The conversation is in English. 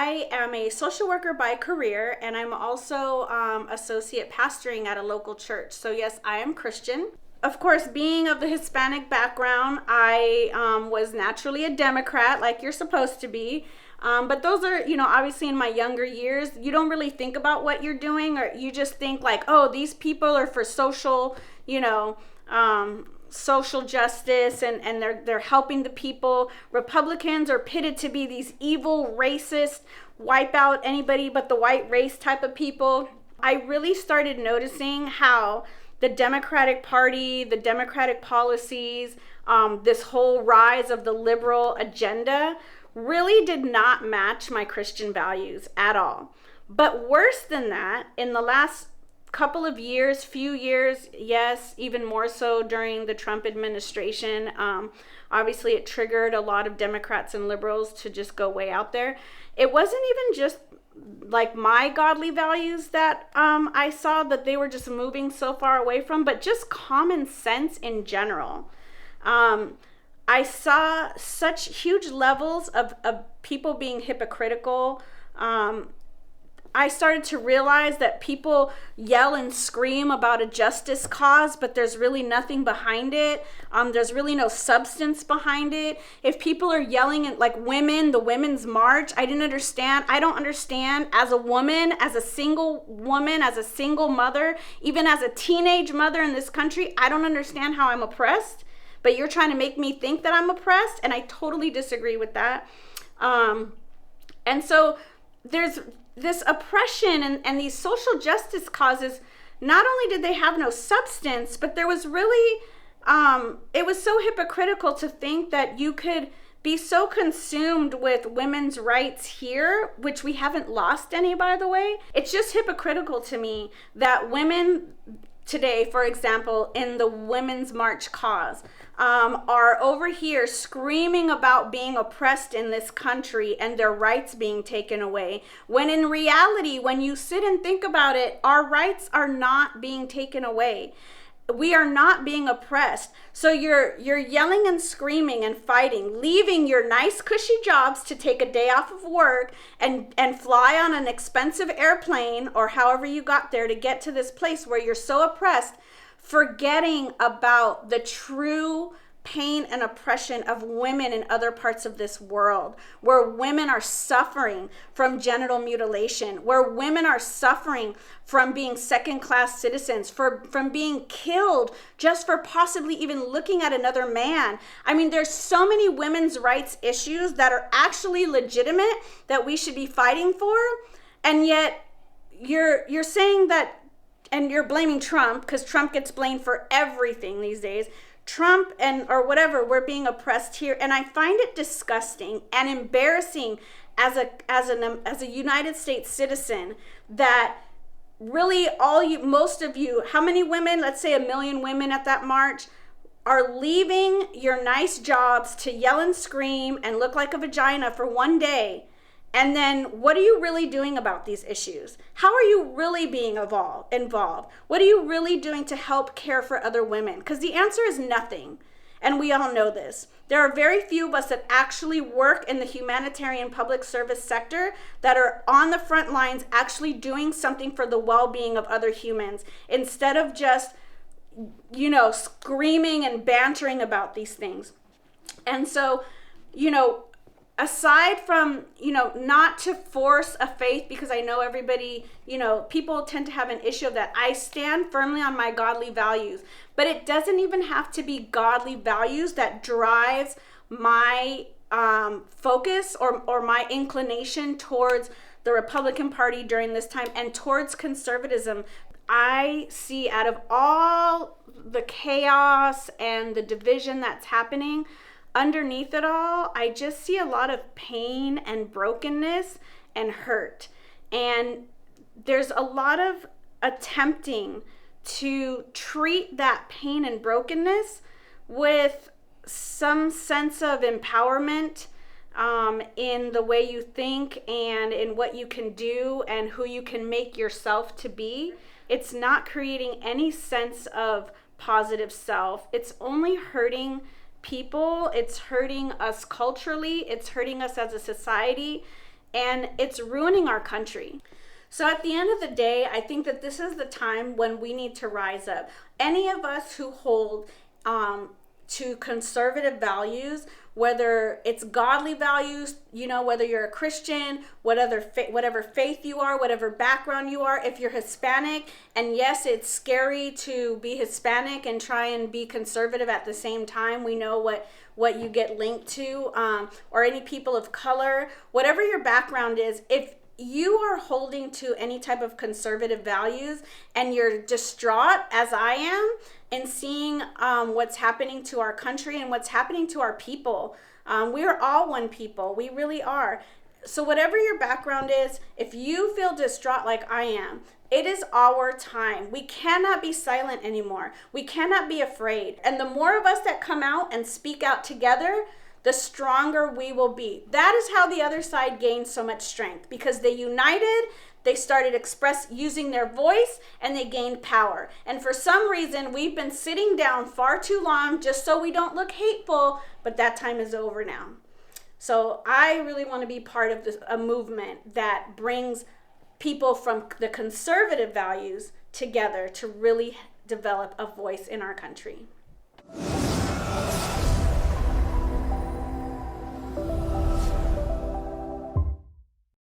I am a social worker by career, and I'm also associate pastoring at a local church. So yes, I am Christian. Of course, being of the Hispanic background, I was naturally a Democrat, like you're supposed to be. But those are, obviously in my younger years, you don't really think about what you're doing, or you just think like, oh, these people are for social, social justice, and they're helping the people. Republicans are pitted to be these evil, racist, wipe out anybody but the white race type of people. I really started noticing how the Democratic Party, the Democratic policies, this whole rise of the liberal agenda really did not match my Christian values at all. But worse than that, in the last few years, yes, even more so during the Trump administration, obviously it triggered a lot of Democrats and liberals to just go way out there. It wasn't even just like my godly values that I saw that they were just moving so far away from, but just common sense in general. I saw such huge levels of people being hypocritical. I started to realize that people yell and scream about a justice cause, but there's really nothing behind it. There's really no substance behind it. If people are yelling at like women, the Women's March, I don't understand as a woman, as a single woman, as a single mother, even as a teenage mother in this country, I don't understand how I'm oppressed, but you're trying to make me think that I'm oppressed, and I totally disagree with that. And so there's this oppression and these social justice causes. Not only did they have no substance, but there was really, it was so hypocritical to think that you could be so consumed with women's rights here, which we haven't lost any, by the way. It's just hypocritical to me that women today, for example, in the Women's March cause, are over here screaming about being oppressed in this country and their rights being taken away, when in reality, when you sit and think about it, our rights are not being taken away. We are not being oppressed. So you're yelling and screaming and fighting, leaving your nice cushy jobs to take a day off of work and fly on an expensive airplane or however you got there to get to this place where you're so oppressed, forgetting about the true pain and oppression of women in other parts of this world, where women are suffering from genital mutilation, where women are suffering from being second-class citizens, from being killed just for possibly even looking at another man. I mean, there's so many women's rights issues that are actually legitimate that we should be fighting for, and yet you're saying that, and you're blaming Trump, because Trump gets blamed for everything these days. Trump or whatever, we're being oppressed here, and I find it disgusting and embarrassing as a United States citizen that really most of you, how many women, let's say 1 million women at that march, are leaving your nice jobs to yell and scream and look like a vagina for one day. And then what are you really doing about these issues? How are you really being involved? What are you really doing to help care for other women? Because the answer is nothing. And we all know this. There are very few of us that actually work in the humanitarian public service sector that are on the front lines actually doing something for the well-being of other humans, instead of just, screaming and bantering about these things. And so, aside from, not to force a faith, because I know everybody, people tend to have an issue of that. I stand firmly on my godly values, but it doesn't even have to be godly values that drives my focus or my inclination towards the Republican Party during this time and towards conservatism. I see, out of all the chaos and the division that's happening, underneath it all, I just see a lot of pain and brokenness and hurt. And there's a lot of attempting to treat that pain and brokenness with some sense of empowerment in the way you think and in what you can do and who you can make yourself to be. It's not creating any sense of positive self. It's only hurting people. It's hurting us culturally. It's hurting us as a society. and it's ruining our country. So at the end of the day, I think that this is the time when we need to rise up. Any of us who hold to conservative values, whether it's godly values, whether you're a Christian, whatever faith you are, whatever background you are, if you're Hispanic, and yes, it's scary to be Hispanic and try and be conservative at the same time. We know what you get linked to, or any people of color, whatever your background is, if you are holding to any type of conservative values and you're distraught, as I am, and seeing what's happening to our country and what's happening to our people. We are all one people. We really are. So whatever your background is, if you feel distraught like I am, it is our time. We cannot be silent anymore. We cannot be afraid. And the more of us that come out and speak out together, the stronger we will be. That is how the other side gained so much strength, because they united, they started using their voice, and they gained power. And for some reason, we've been sitting down far too long just so we don't look hateful, but that time is over now. So I really want to be part of a movement that brings people from the conservative values together to really develop a voice in our country.